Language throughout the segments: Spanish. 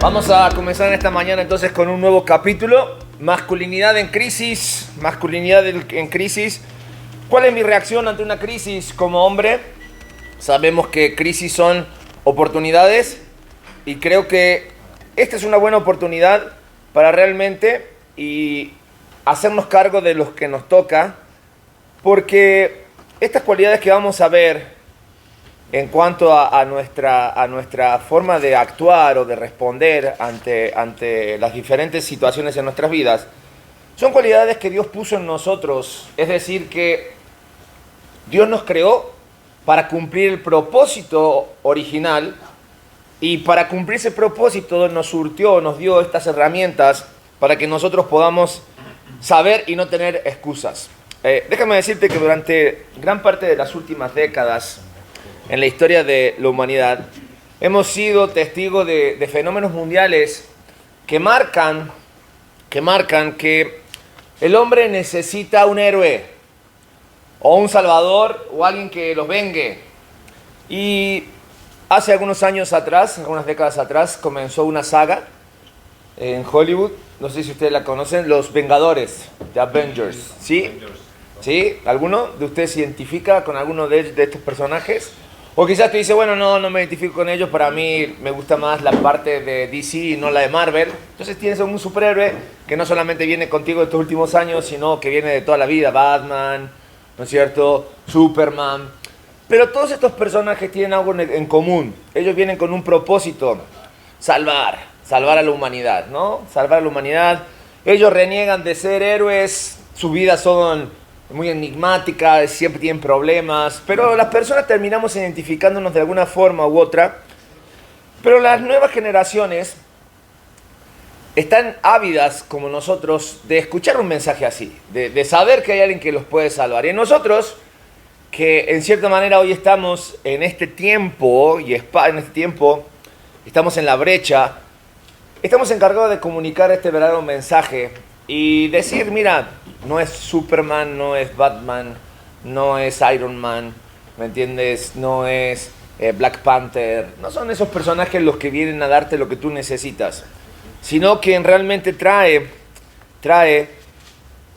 Vamos a comenzar esta mañana entonces con un nuevo capítulo, masculinidad en crisis, en crisis. ¿Cuál es mi reacción ante una crisis como hombre? Sabemos que crisis son oportunidades y creo que esta es una buena oportunidad para realmente hacernos cargo de los que nos toca, porque estas cualidades que vamos a ver en cuanto a nuestra forma de actuar o de responder ante las diferentes situaciones en nuestras vidas, son cualidades que Dios puso en nosotros. Es decir, que Dios nos creó para cumplir el propósito original, y para cumplir ese propósito nos dio estas herramientas para que nosotros podamos saber y no tener excusas. Déjame decirte que durante gran parte de las últimas décadas en la historia de la humanidad, hemos sido testigos de fenómenos mundiales que marcan que el hombre necesita un héroe, o un salvador, o alguien que los vengue. Y hace algunos años atrás, algunas décadas atrás, comenzó una saga en Hollywood, no sé si ustedes la conocen, Los Vengadores, The Avengers, ¿sí? ¿Sí? ¿Alguno de ustedes se identifica con alguno de estos personajes? O quizás te dice, bueno, no me identifico con ellos, para mí me gusta más la parte de DC y no la de Marvel. Entonces tienes un superhéroe que no solamente viene contigo de estos últimos años, sino que viene de toda la vida, Batman, ¿no es cierto?, Superman. Pero todos estos personajes tienen algo en común. Ellos vienen con un propósito: salvar a la humanidad, ¿no? Salvar a la humanidad. Ellos reniegan de ser héroes, sus vidas son muy enigmáticas, siempre tienen problemas, pero las personas terminamos identificándonos de alguna forma u otra. Pero las nuevas generaciones están ávidas, como nosotros, de escuchar un mensaje así, de saber que hay alguien que los puede salvar. Y nosotros, que en cierta manera hoy estamos en este tiempo, estamos en la brecha, estamos encargados de comunicar este verdadero mensaje y decir, mira, no es Superman, no es Batman, no es Iron Man, ¿me entiendes? No es Black Panther, no son esos personajes los que vienen a darte lo que tú necesitas, sino quien realmente trae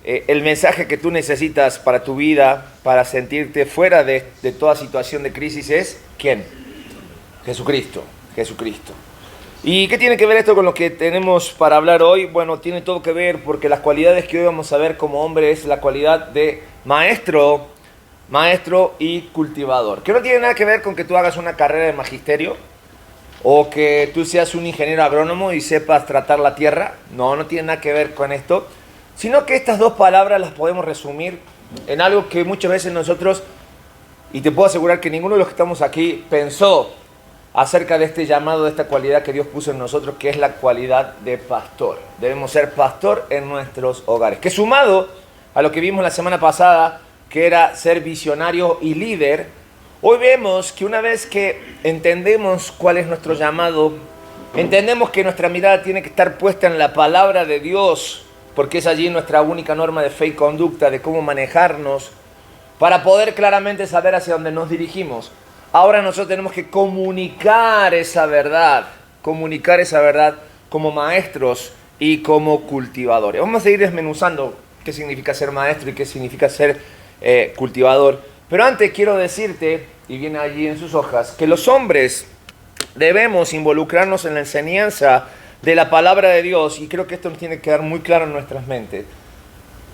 el mensaje que tú necesitas para tu vida, para sentirte fuera de toda situación de crisis. ¿Es quién? Jesucristo. ¿Y qué tiene que ver esto con lo que tenemos para hablar hoy? Bueno, tiene todo que ver porque las cualidades que hoy vamos a ver como hombre es la cualidad de maestro y cultivador. Que no tiene nada que ver con que tú hagas una carrera de magisterio o que tú seas un ingeniero agrónomo y sepas tratar la tierra. No tiene nada que ver con esto, sino que estas dos palabras las podemos resumir en algo que muchas veces nosotros, y te puedo asegurar que ninguno de los que estamos aquí pensó acerca de este llamado, de esta cualidad que Dios puso en nosotros, que es la cualidad de pastor. Debemos ser pastor en nuestros hogares. Que sumado a lo que vimos la semana pasada, que era ser visionario y líder, hoy vemos que una vez que entendemos cuál es nuestro llamado, entendemos que nuestra mirada tiene que estar puesta en la palabra de Dios, porque es allí nuestra única norma de fe y conducta, de cómo manejarnos, para poder claramente saber hacia dónde nos dirigimos. Ahora nosotros tenemos que comunicar esa verdad como maestros y como cultivadores. Vamos a seguir desmenuzando qué significa ser maestro y qué significa ser cultivador. Pero antes quiero decirte, y viene allí en sus hojas, que los hombres debemos involucrarnos en la enseñanza de la palabra de Dios, y creo que esto nos tiene que quedar muy claro en nuestras mentes.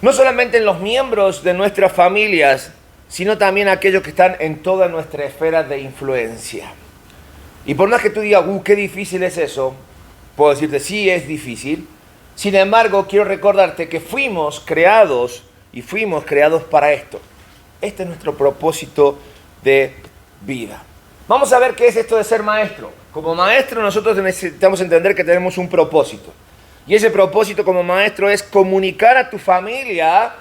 No solamente en los miembros de nuestras familias, sino también aquellos que están en toda nuestra esfera de influencia. Y por más que tú digas, qué difícil es eso, puedo decirte, sí, es difícil. Sin embargo, quiero recordarte que fuimos creados para esto. Este es nuestro propósito de vida. Vamos a ver qué es esto de ser maestro. Como maestro nosotros necesitamos entender que tenemos un propósito. Y ese propósito como maestro es comunicar a tu familia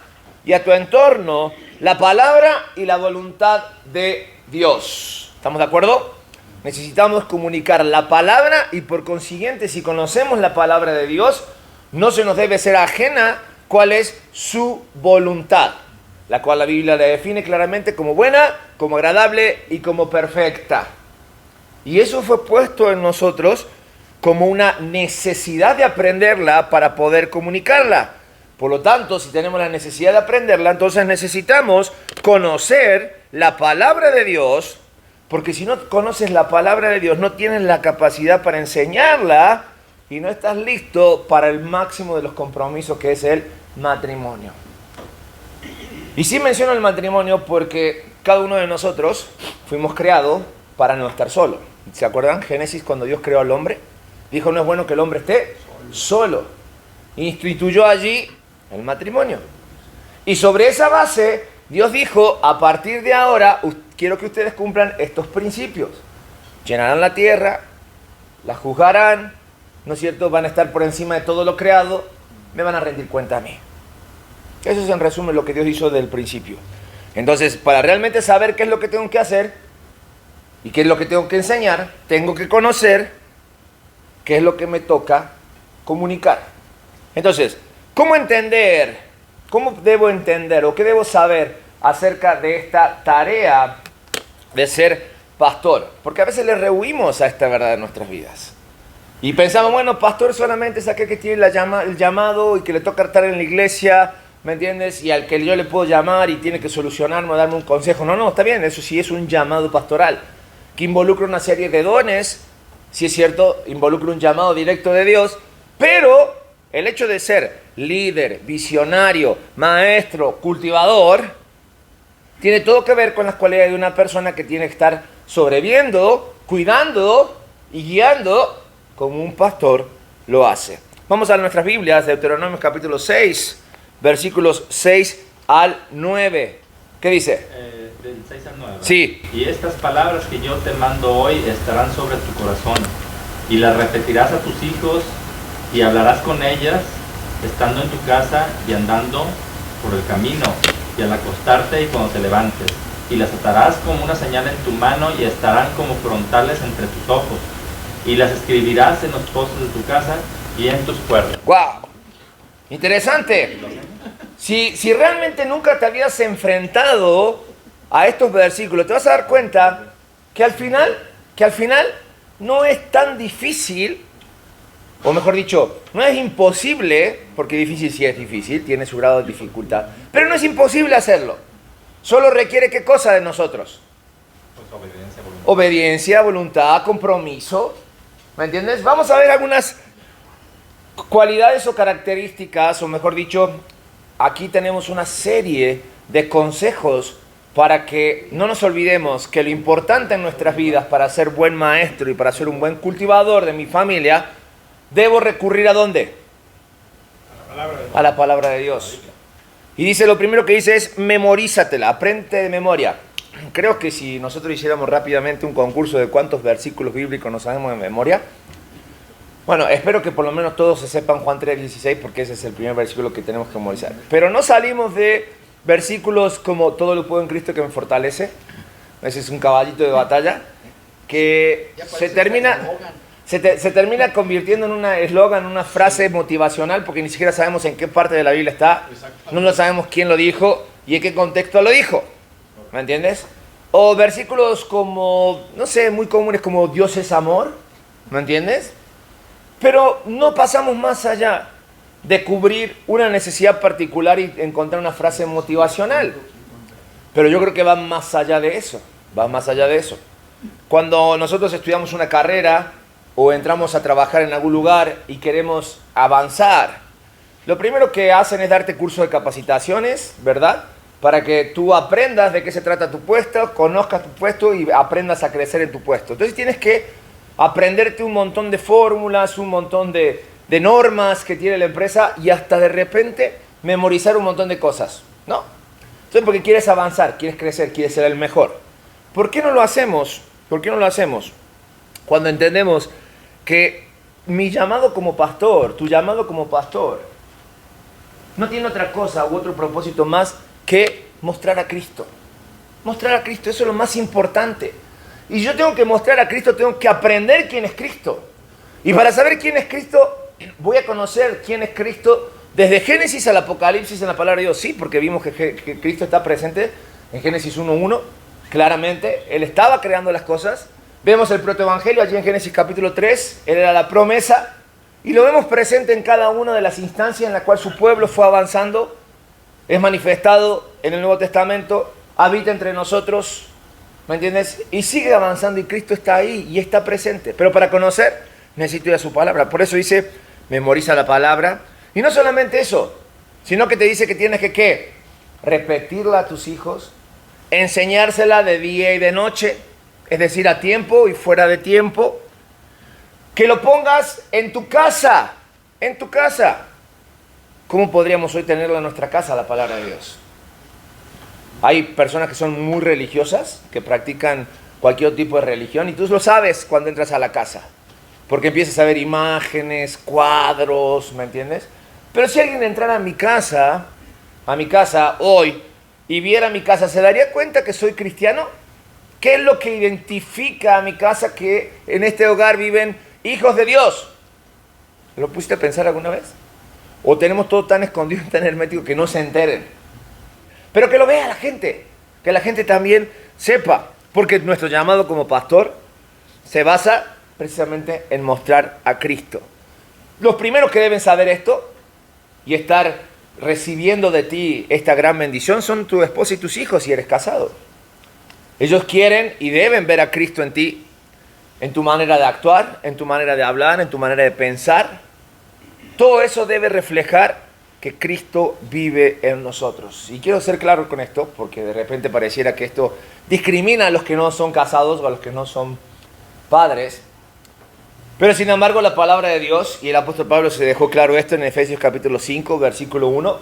y a tu entorno la palabra y la voluntad de Dios. ¿Estamos de acuerdo? Necesitamos comunicar la palabra y por consiguiente, si conocemos la palabra de Dios, no se nos debe ser ajena cuál es su voluntad, la cual la Biblia la define claramente como buena, como agradable y como perfecta. Y eso fue puesto en nosotros como una necesidad de aprenderla para poder comunicarla. Por lo tanto, si tenemos la necesidad de aprenderla, entonces necesitamos conocer la palabra de Dios, porque si no conoces la palabra de Dios, no tienes la capacidad para enseñarla y no estás listo para el máximo de los compromisos, que es el matrimonio. Y sí menciono el matrimonio porque cada uno de nosotros fuimos creados para no estar solo. ¿Se acuerdan? Génesis, cuando Dios creó al hombre, dijo: no es bueno que el hombre esté solo. Instituyó allí el matrimonio. Y sobre esa base, Dios dijo: a partir de ahora, quiero que ustedes cumplan estos principios. Llenarán la tierra, la juzgarán, ¿no es cierto? Van a estar por encima de todo lo creado, me van a rendir cuenta a mí. Eso es en resumen lo que Dios hizo del principio. Entonces, para realmente saber qué es lo que tengo que hacer y qué es lo que tengo que enseñar, tengo que conocer qué es lo que me toca comunicar. Entonces, ¿cómo entender? ¿Cómo debo entender o qué debo saber acerca de esta tarea de ser pastor? Porque a veces le rehuimos a esta verdad de nuestras vidas. Y pensamos, bueno, pastor solamente es aquel que tiene el llamado y que le toca estar en la iglesia, ¿me entiendes? Y al que yo le puedo llamar y tiene que solucionarme o darme un consejo. No, está bien, eso sí es un llamado pastoral, que involucra una serie de dones, sí es cierto, involucra un llamado directo de Dios, pero el hecho de ser líder, visionario, maestro, cultivador, tiene todo que ver con las cualidades de una persona que tiene que estar sobreviviendo, cuidando y guiando como un pastor lo hace. Vamos a nuestras Biblias, Deuteronomio capítulo 6, versículos 6 al 9. ¿Qué dice? Del 6 al 9. Sí. Y estas palabras que yo te mando hoy estarán sobre tu corazón, y las repetirás a tus hijos, y hablarás con ellas, estando en tu casa y andando por el camino, y al acostarte y cuando te levantes. Y las atarás como una señal en tu mano, y estarán como frontales entre tus ojos. Y las escribirás en los postes de tu casa y en tus puertas. ¡Wow! Interesante. Si realmente nunca te habías enfrentado a estos versículos, te vas a dar cuenta que al final no es tan difícil, o mejor dicho, no es imposible, porque difícil sí es difícil, tiene su grado de dificultad, pero no es imposible hacerlo. Solo requiere ¿qué cosa de nosotros? Pues obediencia, voluntad. Obediencia, voluntad, compromiso. ¿Me entiendes? Vamos a ver algunas cualidades o características, o mejor dicho, aquí tenemos una serie de consejos para que no nos olvidemos que lo importante en nuestras vidas para ser buen maestro y para ser un buen cultivador de mi familia, debo recurrir ¿a dónde? A la palabra de Dios. Y dice, lo primero que dice es, memorízatela, aprende de memoria. Creo que si nosotros hiciéramos rápidamente un concurso de cuántos versículos bíblicos nos sabemos de memoria, bueno, espero que por lo menos todos se sepan Juan 3:16, porque ese es el primer versículo que tenemos que memorizar. Pero no salimos de versículos como todo lo puedo en Cristo que me fortalece. Ese es un caballito de batalla que se termina convirtiendo en un eslogan, una frase motivacional, porque ni siquiera sabemos en qué parte de la Biblia está, no lo sabemos quién lo dijo y en qué contexto lo dijo. ¿Me entiendes? O versículos como, no sé, muy comunes como Dios es amor, ¿me entiendes? Pero no pasamos más allá de cubrir una necesidad particular y encontrar una frase motivacional. Pero yo creo que va más allá de eso, va más allá de eso. Cuando nosotros estudiamos una carrera o entramos a trabajar en algún lugar y queremos avanzar, lo primero que hacen es darte cursos de capacitaciones, ¿verdad? Para que tú aprendas de qué se trata tu puesto, conozcas tu puesto y aprendas a crecer en tu puesto. Entonces tienes que aprenderte un montón de fórmulas, un montón de normas que tiene la empresa y hasta de repente memorizar un montón de cosas, ¿no? Entonces porque quieres avanzar, quieres crecer, quieres ser el mejor. ¿Por qué no lo hacemos? ¿Por qué no lo hacemos? Cuando entendemos que mi llamado como pastor, tu llamado como pastor, no tiene otra cosa u otro propósito más que mostrar a Cristo. Mostrar a Cristo, eso es lo más importante. Y yo tengo que mostrar a Cristo, tengo que aprender quién es Cristo. Y para saber quién es Cristo, voy a conocer quién es Cristo desde Génesis al Apocalipsis en la palabra de Dios. Sí, porque vimos que Cristo está presente en Génesis 1:1, claramente. Él estaba creando las cosas, Vemos el protoevangelio allí en Génesis capítulo 3, Él era la promesa, y lo vemos presente en cada una de las instancias en la cual su pueblo fue avanzando, es manifestado en el Nuevo Testamento, habita entre nosotros, ¿me entiendes? Y sigue avanzando y Cristo está ahí y está presente. Pero para conocer necesito ir a su palabra. Por eso dice, memoriza la palabra. Y no solamente eso, sino que te dice que tienes que ¿qué? Repetirla a tus hijos, enseñársela de día y de noche, es decir, a tiempo y fuera de tiempo. Que lo pongas en tu casa, en tu casa. ¿Cómo podríamos hoy tenerlo en nuestra casa, la palabra de Dios? Hay personas que son muy religiosas, que practican cualquier tipo de religión, y tú lo sabes cuando entras a la casa, porque empiezas a ver imágenes, cuadros, ¿me entiendes? Pero si alguien entrara a mi casa hoy, y viera mi casa, ¿se daría cuenta que soy cristiano? ¿Qué es lo que identifica a mi casa que en este hogar viven hijos de Dios? ¿Lo pusiste a pensar alguna vez? ¿O tenemos todo tan escondido y tan hermético que no se enteren? Pero que lo vea la gente, que la gente también sepa, porque nuestro llamado como pastor se basa precisamente en mostrar a Cristo. Los primeros que deben saber esto y estar recibiendo de ti esta gran bendición son tu esposa y tus hijos si eres casado. Ellos quieren y deben ver a Cristo en ti, en tu manera de actuar, en tu manera de hablar, en tu manera de pensar. Todo eso debe reflejar que Cristo vive en nosotros. Y quiero ser claro con esto, porque de repente pareciera que esto discrimina a los que no son casados o a los que no son padres. Pero sin embargo la palabra de Dios, y el apóstol Pablo se dejó claro esto en Efesios capítulo 5, versículo 1,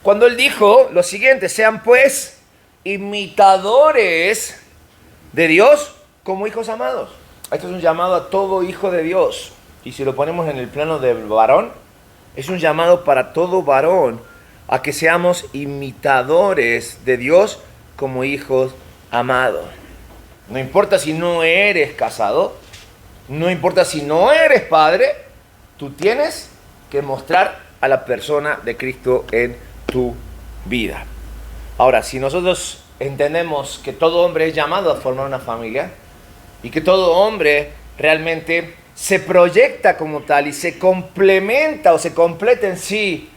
cuando él dijo lo siguiente: sean pues imitadores de Dios como hijos amados. Esto es un llamado a todo hijo de Dios. Y si lo ponemos en el plano del varón, es un llamado para todo varón a que seamos imitadores de Dios como hijos amados. No importa si no eres casado, no importa si no eres padre, tú tienes que mostrar a la persona de Cristo en tu vida. Ahora, si nosotros entendemos que todo hombre es llamado a formar una familia y que todo hombre realmente se proyecta como tal y se complementa o se completa en sí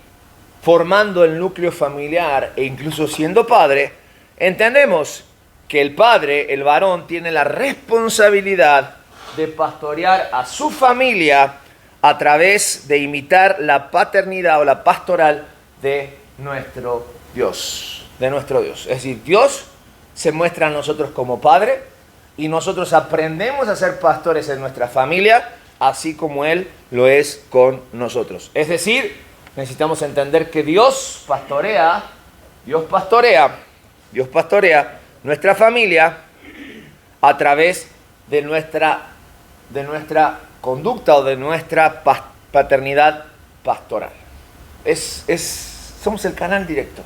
formando el núcleo familiar e incluso siendo padre, entendemos que el padre, el varón, tiene la responsabilidad de pastorear a su familia a través de imitar la paternidad o la pastoral de nuestro Dios. Es decir, Dios se muestra a nosotros como Padre y nosotros aprendemos a ser pastores en nuestra familia, así como Él lo es con nosotros. Es decir, necesitamos entender que Dios pastorea nuestra familia a través de nuestra conducta o de nuestra paternidad pastoral. Somos el canal directo.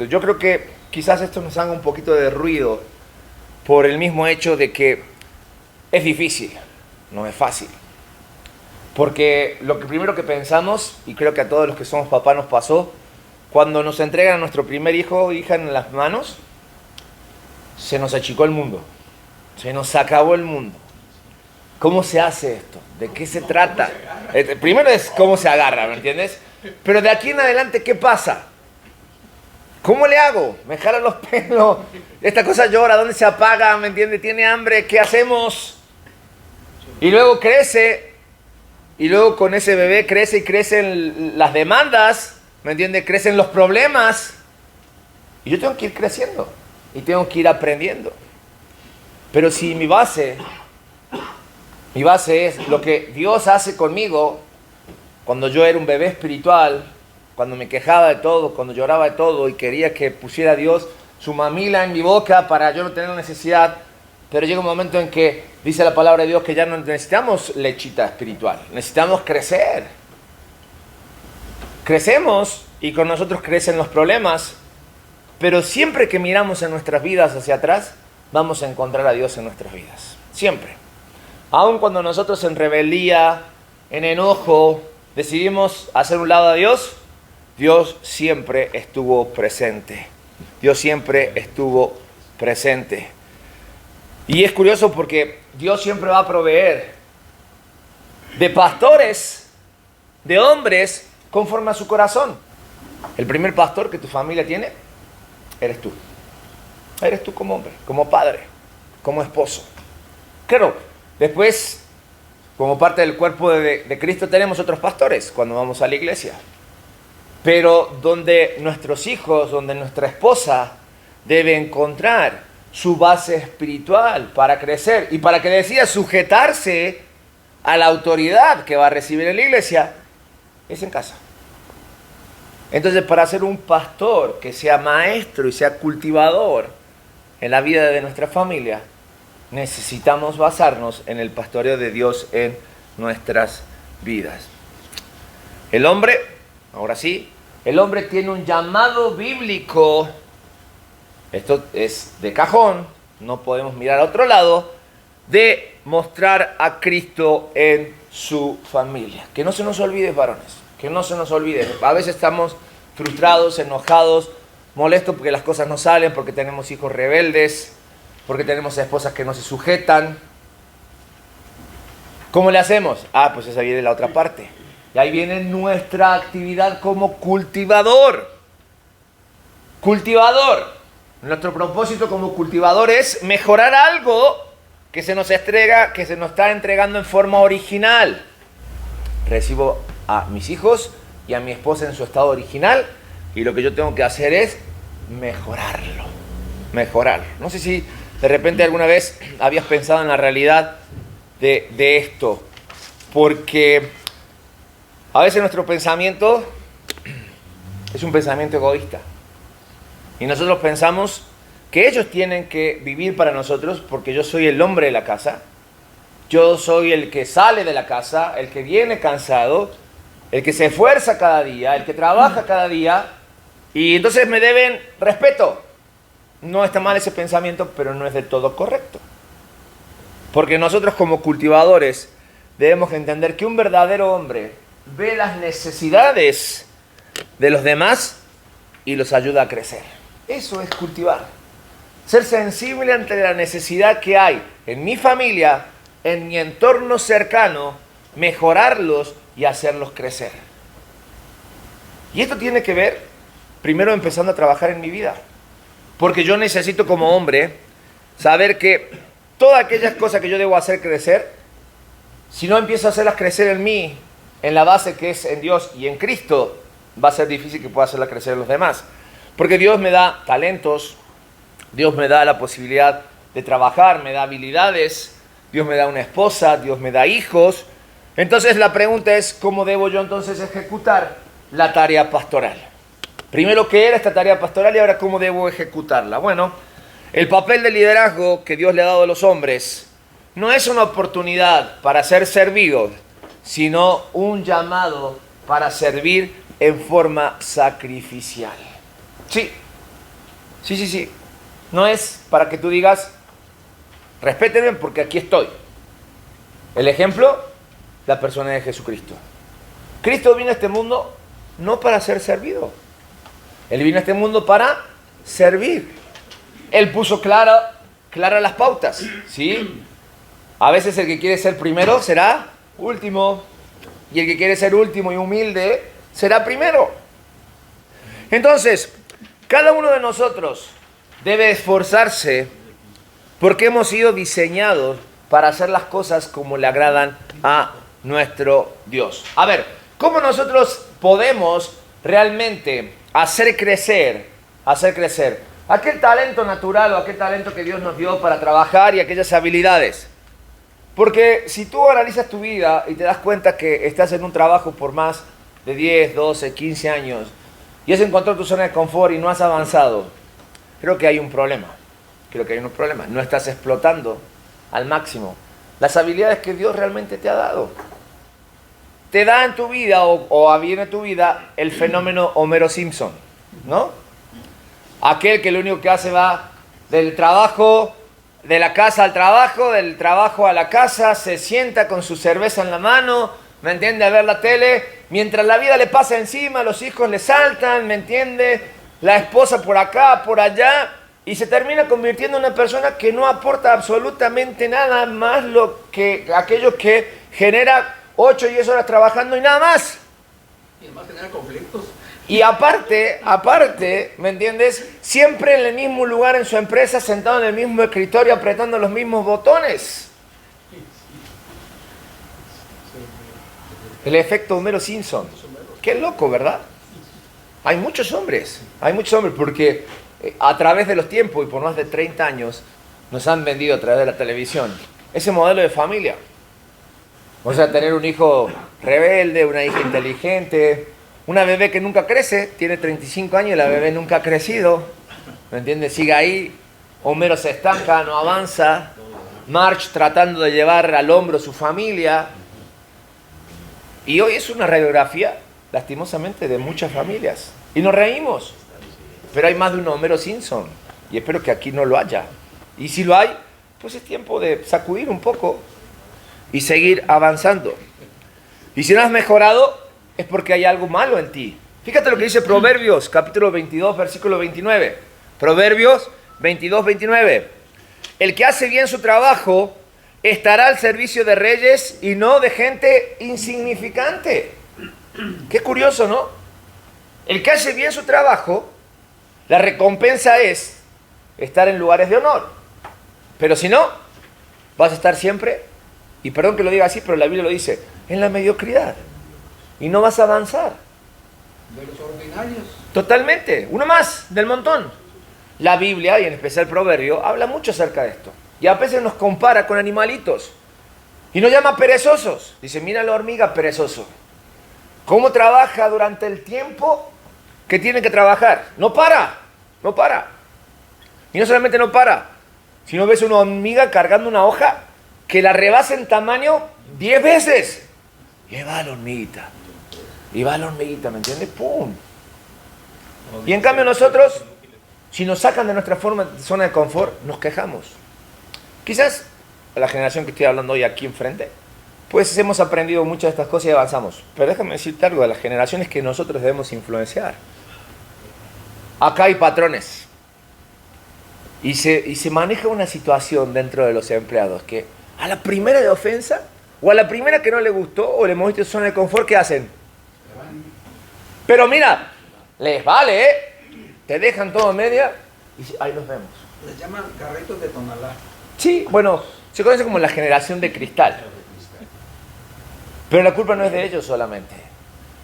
Yo creo que quizás esto nos haga un poquito de ruido por el mismo hecho de que es difícil, no es fácil. Porque lo primero que pensamos, y creo que a todos los que somos papás nos pasó, cuando nos entregan a nuestro primer hijo o hija en las manos, se nos achicó el mundo, se nos acabó el mundo. ¿Cómo se hace esto? ¿De qué se trata? Primero es cómo se agarra, ¿me entiendes? Pero de aquí en adelante, ¿qué pasa? ¿Cómo le hago? Me jalan los pelos, esta cosa llora, ¿dónde se apaga? ¿Me entiendes? ¿Tiene hambre? ¿Qué hacemos? Y luego crece, y luego con ese bebé crece y crecen las demandas, ¿me entiendes? Crecen los problemas. Y yo tengo que ir creciendo, y tengo que ir aprendiendo. Pero si mi base es lo que Dios hace conmigo cuando yo era un bebé espiritual, cuando me quejaba de todo, cuando lloraba de todo y quería que pusiera a Dios su mamila en mi boca para yo no tener necesidad. Pero llega un momento en que dice la palabra de Dios que ya no necesitamos lechita espiritual, necesitamos crecer. Crecemos y con nosotros crecen los problemas, pero siempre que miramos en nuestras vidas hacia atrás, vamos a encontrar a Dios en nuestras vidas. Siempre. Aun cuando nosotros en rebeldía, en enojo, decidimos hacer un lado a Dios, Dios siempre estuvo presente. Y es curioso porque Dios siempre va a proveer de pastores, de hombres, conforme a su corazón. El primer pastor que tu familia tiene, eres tú. Eres tú como hombre, como padre, como esposo. Claro, después, como parte del cuerpo de Cristo, tenemos otros pastores cuando vamos a la iglesia. Pero donde nuestros hijos, donde nuestra esposa debe encontrar su base espiritual para crecer y para que decida sujetarse a la autoridad que va a recibir en la iglesia, es en casa. Entonces, para ser un pastor que sea maestro y sea cultivador en la vida de nuestra familia, necesitamos basarnos en el pastoreo de Dios en nuestras vidas. El hombre, ahora sí, el hombre tiene un llamado bíblico. Esto es de cajón, no podemos mirar a otro lado, de mostrar a Cristo en su familia. Que no se nos olvide, varones, que no se nos olvide. A veces estamos frustrados, enojados, molestos porque las cosas no salen, porque tenemos hijos rebeldes, porque tenemos esposas que no se sujetan. ¿Cómo le hacemos? Pues esa viene la otra parte. Y ahí viene nuestra actividad como cultivador. Cultivador. Nuestro propósito como cultivador es mejorar algo que se nos está entregando en forma original. Recibo a mis hijos y a mi esposa en su estado original y lo que yo tengo que hacer es mejorarlo. No sé si de repente alguna vez habías pensado en la realidad de esto, porque a veces nuestro pensamiento es un pensamiento egoísta. Y nosotros pensamos que ellos tienen que vivir para nosotros porque yo soy el hombre de la casa. Yo soy el que sale de la casa, el que viene cansado, el que se esfuerza cada día, el que trabaja cada día. Y entonces me deben respeto. No está mal ese pensamiento, pero no es del todo correcto. Porque nosotros como cultivadores debemos entender que un verdadero hombre ve las necesidades de los demás y los ayuda a crecer. Eso es cultivar. Ser sensible ante la necesidad que hay en mi familia, en mi entorno cercano, mejorarlos y hacerlos crecer. Y esto tiene que ver, primero empezando a trabajar en mi vida. Porque yo necesito como hombre saber que todas aquellas cosas que yo debo hacer crecer, si no empiezo a hacerlas crecer en mí, en la base que es en Dios y en Cristo, va a ser difícil que pueda hacerlas crecer en los demás. Porque Dios me da talentos, Dios me da la posibilidad de trabajar, me da habilidades, Dios me da una esposa, Dios me da hijos. Entonces la pregunta es, ¿cómo debo yo entonces ejecutar la tarea pastoral? Primero, ¿qué era esta tarea pastoral y ahora cómo debo ejecutarla? Bueno, el papel de liderazgo que Dios le ha dado a los hombres no es una oportunidad para ser servidos, sino un llamado para servir en forma sacrificial. Sí. No es para que tú digas, respétenme porque aquí estoy. El ejemplo, la persona de Jesucristo. Cristo vino a este mundo no para ser servido. Él vino a este mundo para servir. Él puso claras las pautas, ¿sí? A veces el que quiere ser primero será último. Y el que quiere ser último y humilde será primero. Entonces, cada uno de nosotros debe esforzarse porque hemos sido diseñados para hacer las cosas como le agradan a nuestro Dios. A ver, ¿cómo nosotros podemos realmente hacer crecer aquel talento natural o aquel talento que Dios nos dio para trabajar y aquellas habilidades? Porque si tú analizas tu vida y te das cuenta que estás en un trabajo por más de 10, 12, 15 años y has encontrado tu zona de confort y no has avanzado, creo que hay un problema. No estás explotando al máximo las habilidades que Dios realmente te ha dado. Te da en tu vida o aviene en tu vida el fenómeno Homero Simpson, ¿no? Aquel que lo único que hace va del trabajo, de la casa al trabajo, del trabajo a la casa, se sienta con su cerveza en la mano, ¿me entiende? A ver la tele, mientras la vida le pasa encima, los hijos le saltan, ¿me entiende? La esposa por acá, por allá, y se termina convirtiendo en una persona que no aporta absolutamente nada más lo que aquello que genera 8 o 10 horas trabajando y nada más. Y además genera conflictos. Y aparte, ¿me entiendes? Siempre en el mismo lugar en su empresa, sentado en el mismo escritorio, apretando los mismos botones. El efecto Homero Simpson. Qué loco, ¿verdad? Hay muchos hombres porque a través de los tiempos y por más de 30 años nos han vendido a través de la televisión ese modelo de familia. O sea, tener un hijo rebelde, una hija inteligente, una bebé que nunca crece, tiene 35 años y la bebé nunca ha crecido, ¿me entiendes? Sigue ahí, Homero se estanca, no avanza, Marge tratando de llevar al hombro su familia. Y hoy es una radiografía, lastimosamente, de muchas familias. Y nos reímos, pero hay más de un Homero Simpson, y espero que aquí no lo haya. Y si lo hay, pues es tiempo de sacudir un poco y seguir avanzando. Y si no has mejorado, es porque hay algo malo en ti. Fíjate lo que dice Proverbios, capítulo 22, versículo 29. Proverbios 22, 29. El que hace bien su trabajo estará al servicio de reyes y no de gente insignificante. Qué curioso, ¿no? El que hace bien su trabajo, la recompensa es estar en lugares de honor. Pero si no, vas a estar siempre, y perdón que lo diga así, pero la Biblia lo dice, en la mediocridad. Y no vas a avanzar. De los ordinarios. Totalmente. Uno más del montón. La Biblia, y en especial el Proverbio, habla mucho acerca de esto. Y a veces nos compara con animalitos. Y nos llama perezosos. Dice, mira la hormiga perezoso. ¿Cómo trabaja durante el tiempo que tiene que trabajar? No para. No para. Y no solamente no para, sino ves una hormiga cargando una hoja que la rebasa en tamaño 10 veces. Y ahí va la hormiguita. Y va la hormiguita, ¿me entiendes? ¡Pum! Y en cambio nosotros, si nos sacan de nuestra zona de confort, nos quejamos. Quizás a la generación que estoy hablando hoy aquí enfrente, pues hemos aprendido muchas de estas cosas y avanzamos. Pero déjame decirte algo de las generaciones que nosotros debemos influenciar. Acá hay patrones. Y se maneja una situación dentro de los empleados que a la primera de ofensa, o a la primera que no le gustó, o le moviste su zona de confort, ¿qué hacen? Pero mira, les vale, ¿eh? Te dejan todo en media y ahí nos vemos. Les llaman carritos de Tonalá. Sí, bueno, se conoce como la generación de cristal. Pero la culpa no es de ellos solamente.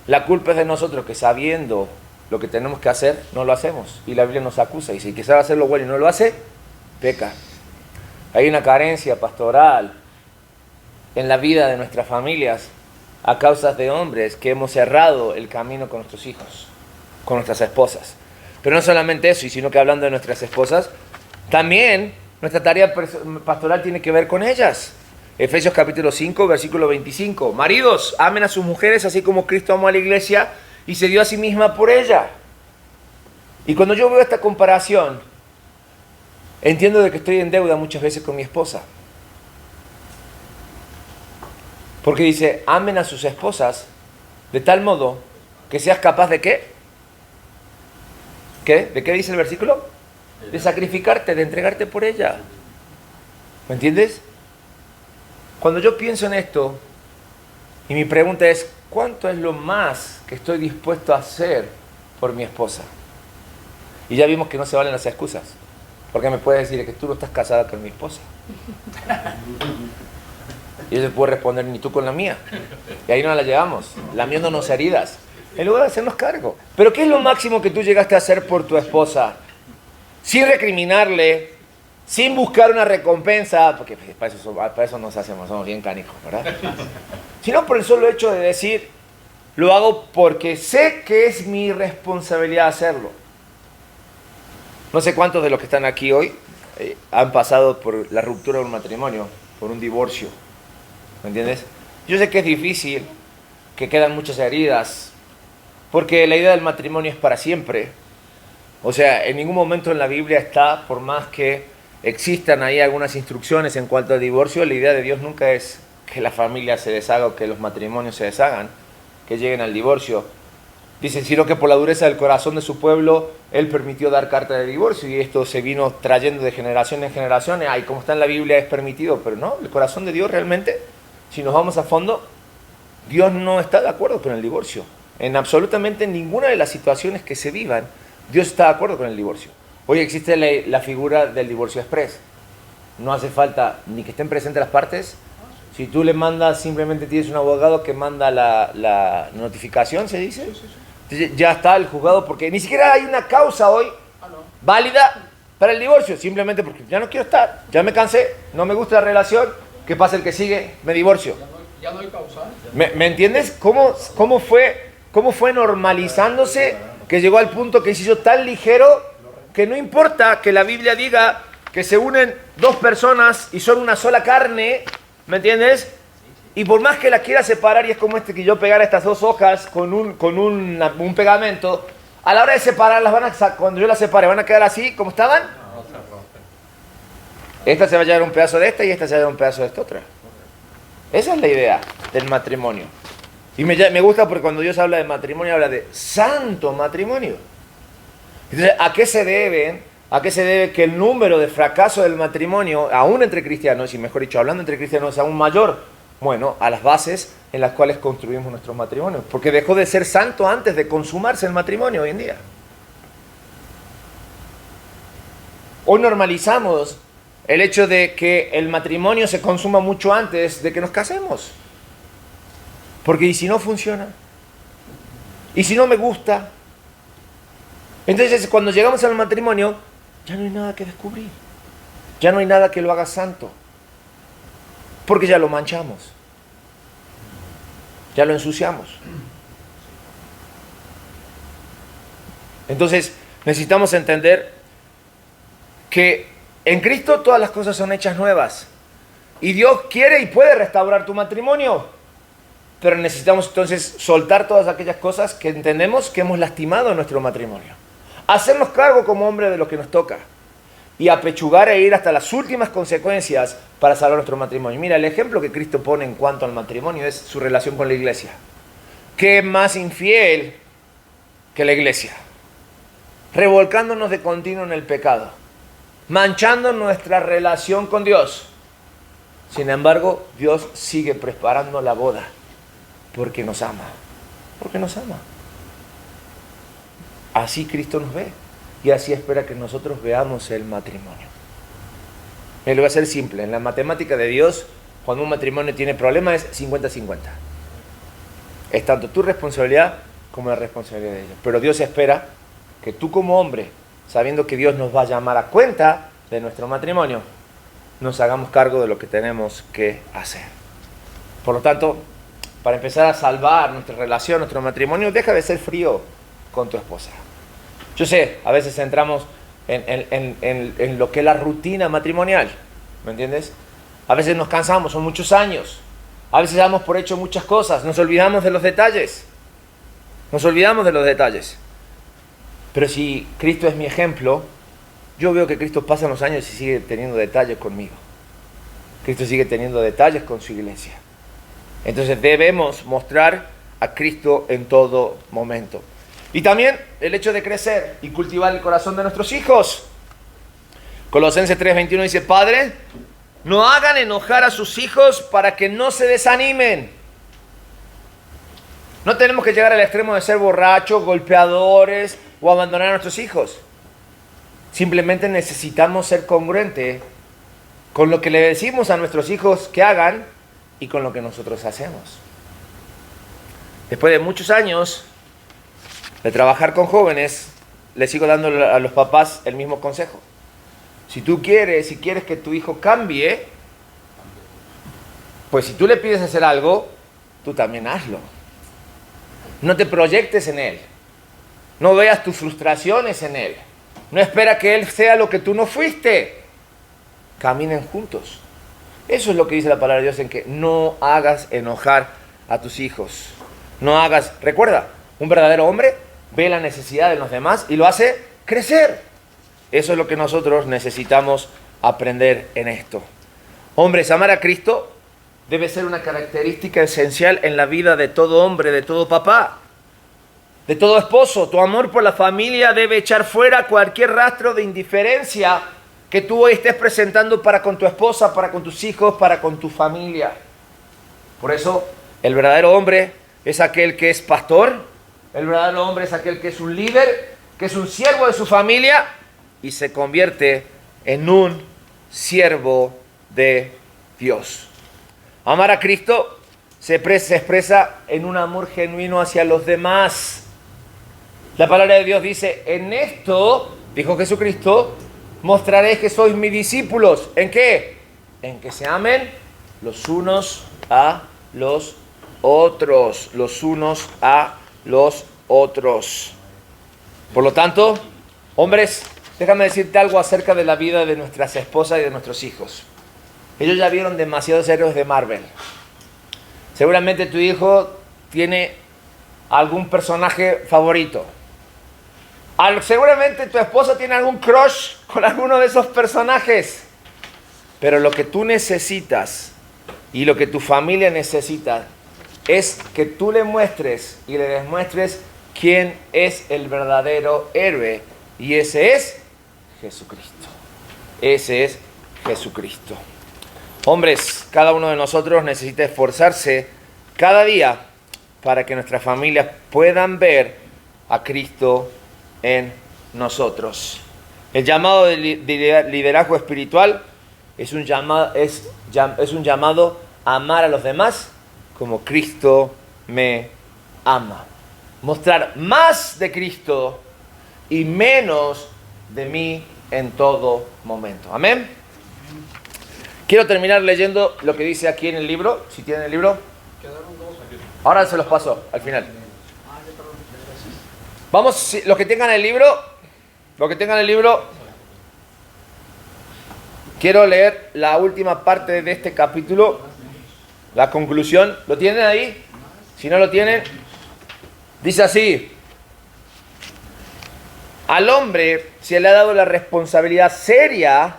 La culpa es de nosotros que sabiendo lo que tenemos que hacer, no lo hacemos. Y la Biblia nos acusa. Y si quisiera hacerlo bueno y no lo hace, peca. Hay una carencia pastoral en la vida de nuestras familias a causa de hombres que hemos cerrado el camino con nuestros hijos, con nuestras esposas. Pero no solamente eso, sino que hablando de nuestras esposas, también nuestra tarea pastoral tiene que ver con ellas. Efesios capítulo 5, versículo 25. Maridos, amen a sus mujeres así como Cristo amó a la iglesia y se dio a sí misma por ella. Y cuando yo veo esta comparación, entiendo de que estoy en deuda muchas veces con mi esposa. Porque dice, amen a sus esposas de tal modo que seas capaz de ¿qué? ¿Qué? ¿De qué dice el versículo? De sacrificarte, de entregarte por ella. ¿Me entiendes? Cuando yo pienso en esto, y mi pregunta es, ¿cuánto es lo más que estoy dispuesto a hacer por mi esposa? Y ya vimos que no se valen las excusas. Porque me puedes decir que tú no estás casada con mi esposa. Y yo te puedo responder, ni tú con la mía. Y ahí no la llevamos, lamiéndonos heridas, en lugar de hacernos cargo. Pero ¿qué es lo máximo que tú llegaste a hacer por tu esposa? Sin recriminarle, sin buscar una recompensa, porque para eso nos hacemos, somos bien canijos, ¿verdad? Sino por el solo hecho de decir, lo hago porque sé que es mi responsabilidad hacerlo. No sé cuántos de los que están aquí hoy han pasado por la ruptura de un matrimonio, por un divorcio. ¿Me entiendes? Yo sé que es difícil, que quedan muchas heridas, porque la idea del matrimonio es para siempre. O sea, en ningún momento en la Biblia está, por más que existan ahí algunas instrucciones en cuanto al divorcio, la idea de Dios nunca es que la familia se deshaga o que los matrimonios se deshagan, que lleguen al divorcio. Dice, sino que por la dureza del corazón de su pueblo, Él permitió dar carta de divorcio y esto se vino trayendo de generación en generación. Ay, como está en la Biblia es permitido, pero no, el corazón de Dios realmente, si nos vamos a fondo, Dios no está de acuerdo con el divorcio. En absolutamente ninguna de las situaciones que se vivan, Dios está de acuerdo con el divorcio. Hoy existe la figura del divorcio express. No hace falta ni que estén presentes las partes. Si tú le mandas, simplemente tienes un abogado que manda la notificación, ¿se dice? Sí, sí, sí. Entonces ya está el juzgado, porque ni siquiera hay una causa hoy No. válida para el divorcio, simplemente porque ya no quiero estar, ya me cansé, no me gusta la relación, ¿qué pasa el que sigue? Me divorcio. Ya no hay causal. ¿Me entiendes? ¿Cómo fue normalizándose que llegó al punto que se hizo tan ligero que no importa que la Biblia diga que se unen dos personas y son una sola carne, ¿me entiendes? Y por más que la quiera separar, y es como que yo pegara estas dos hojas con un pegamento, a la hora de separarlas, cuando yo las separe, ¿van a quedar así como estaban? No se rompen. Esta se va a llevar un pedazo de esta y esta se va a llevar un pedazo de esta otra. Esa es la idea del matrimonio. Y me gusta porque cuando Dios habla de matrimonio, habla de santo matrimonio. Entonces, ¿a qué se debe? ¿A qué se debe que el número de fracaso del matrimonio, aún entre cristianos, y mejor dicho, hablando entre cristianos, es aún mayor? Bueno, a las bases en las cuales construimos nuestros matrimonios. Porque dejó de ser santo antes de consumarse el matrimonio hoy en día. Hoy normalizamos el hecho de que el matrimonio se consuma mucho antes de que nos casemos. Porque ¿y si no funciona? ¿Y si no me gusta? Entonces cuando llegamos al matrimonio, ya no hay nada que descubrir. Ya no hay nada que lo haga santo. Porque ya lo manchamos. Ya lo ensuciamos. Entonces necesitamos entender que en Cristo todas las cosas son hechas nuevas. Y Dios quiere y puede restaurar tu matrimonio. Pero necesitamos entonces soltar todas aquellas cosas que entendemos que hemos lastimado en nuestro matrimonio. Hacernos cargo como hombre de lo que nos toca. Y apechugar e ir hasta las últimas consecuencias para salvar nuestro matrimonio. Mira, el ejemplo que Cristo pone en cuanto al matrimonio es su relación con la iglesia. ¿Qué más infiel que la iglesia? Revolcándonos de continuo en el pecado. Manchando nuestra relación con Dios. Sin embargo, Dios sigue preparando la boda. Porque nos ama. Porque nos ama. Así Cristo nos ve. Y así espera que nosotros veamos el matrimonio. Me lo voy a hacer simple. En la matemática de Dios, cuando un matrimonio tiene problemas, es 50-50. Es tanto tu responsabilidad como la responsabilidad de ellos. Pero Dios espera que tú como hombre, sabiendo que Dios nos va a llamar a cuenta de nuestro matrimonio, nos hagamos cargo de lo que tenemos que hacer. Por lo tanto, para empezar a salvar nuestra relación, nuestro matrimonio, deja de ser frío con tu esposa. Yo sé, a veces entramos en lo que es la rutina matrimonial, ¿me entiendes? A veces nos cansamos, son muchos años. A veces damos por hecho muchas cosas, nos olvidamos de los detalles. Nos olvidamos de los detalles. Pero si Cristo es mi ejemplo, yo veo que Cristo pasa los años y sigue teniendo detalles conmigo. Cristo sigue teniendo detalles con su iglesia. Entonces debemos mostrar a Cristo en todo momento. Y también el hecho de crecer y cultivar el corazón de nuestros hijos. Colosenses 3:21 dice, Padre, no hagan enojar a sus hijos para que no se desanimen. No tenemos que llegar al extremo de ser borrachos, golpeadores o abandonar a nuestros hijos. Simplemente necesitamos ser congruentes con lo que le decimos a nuestros hijos que hagan y con lo que nosotros hacemos. Después de muchos años de trabajar con jóvenes, les sigo dando a los papás el mismo consejo. Si quieres que tu hijo cambie, pues si tú le pides hacer algo, tú también hazlo. No te proyectes en él. No veas tus frustraciones en él. No espera que él sea lo que tú no fuiste. Caminen juntos. Eso es lo que dice la palabra de Dios en que no hagas enojar a tus hijos. Recuerda, un verdadero hombre ve la necesidad de los demás y lo hace crecer. Eso es lo que nosotros necesitamos aprender en esto. Hombres, amar a Cristo debe ser una característica esencial en la vida de todo hombre, de todo papá. de todo esposo. Tu amor por la familia debe echar fuera cualquier rastro de indiferencia que tú hoy estés presentando para con tu esposa, para con tus hijos, para con tu familia. Por eso, el verdadero hombre es aquel que es pastor, el verdadero hombre es aquel que es un líder, que es un siervo de su familia y se convierte en un siervo de Dios. Amar a Cristo se expresa en un amor genuino hacia los demás. La palabra de Dios dice, en esto, dijo Jesucristo, mostraréis que sois mis discípulos. ¿En qué? En que se amen los unos a los otros. Los unos a los otros. Por lo tanto, hombres, déjame decirte algo acerca de la vida de nuestras esposas y de nuestros hijos. Ellos ya vieron demasiados héroes de Marvel. Seguramente tu hijo tiene algún personaje favorito. Seguramente tu esposa tiene algún crush con alguno de esos personajes. Pero lo que tú necesitas y lo que tu familia necesita es que tú le muestres y le demuestres quién es el verdadero héroe. Y ese es Jesucristo. Ese es Jesucristo. Hombres, cada uno de nosotros necesita esforzarse cada día para que nuestras familias puedan ver a Cristo en nosotros. El llamado de liderazgo espiritual es un llamado a amar a los demás como Cristo me ama. Mostrar más de Cristo y menos de mí en todo momento. Amén. Quiero terminar leyendo lo que dice aquí en el libro. Si tienen el libro. Quedaron dos. Ahora se los paso al final. Vamos, los que tengan el libro, quiero leer la última parte de este capítulo, la conclusión. ¿Lo tienen ahí? Si no lo tienen, dice así: al hombre se le ha dado la responsabilidad seria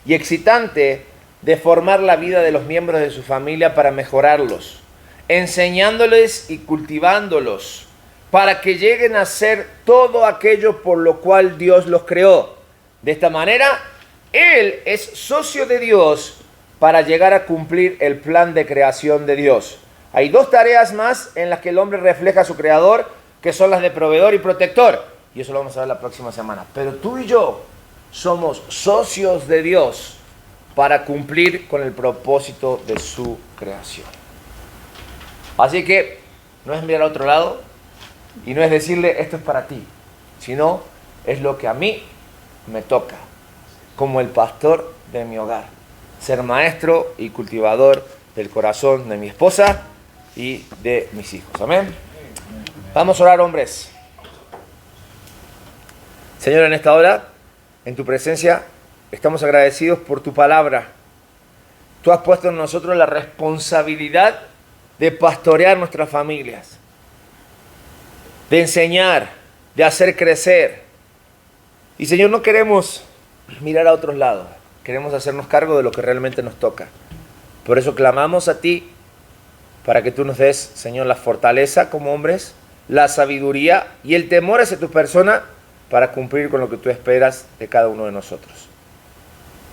y excitante de formar la vida de los miembros de su familia para mejorarlos, enseñándoles y cultivándolos, para que lleguen a ser todo aquello por lo cual Dios los creó. De esta manera, Él es socio de Dios para llegar a cumplir el plan de creación de Dios. Hay dos tareas más en las que el hombre refleja a su creador, que son las de proveedor y protector. Y eso lo vamos a ver la próxima semana. Pero tú y yo somos socios de Dios para cumplir con el propósito de su creación. Así que no es mirar a otro lado y no es decirle esto es para ti, sino es lo que a mí me toca, como el pastor de mi hogar, ser maestro y cultivador del corazón de mi esposa y de mis hijos. Amén. Vamos a orar, hombres. Señor, en esta hora, en tu presencia, estamos agradecidos por tu palabra. Tú has puesto en nosotros la responsabilidad de pastorear nuestras familias, de enseñar, de hacer crecer. Y Señor, no queremos mirar a otros lados, queremos hacernos cargo de lo que realmente nos toca. Por eso clamamos a ti, para que tú nos des, Señor, la fortaleza como hombres, la sabiduría y el temor hacia tu persona, para cumplir con lo que tú esperas de cada uno de nosotros.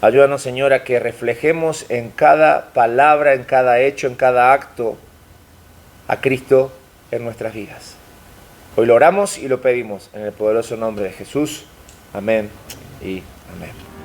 Ayúdanos, Señor, a que reflejemos en cada palabra, en cada hecho, en cada acto, a Cristo en nuestras vidas. Hoy lo oramos y lo pedimos en el poderoso nombre de Jesús. Amén y amén.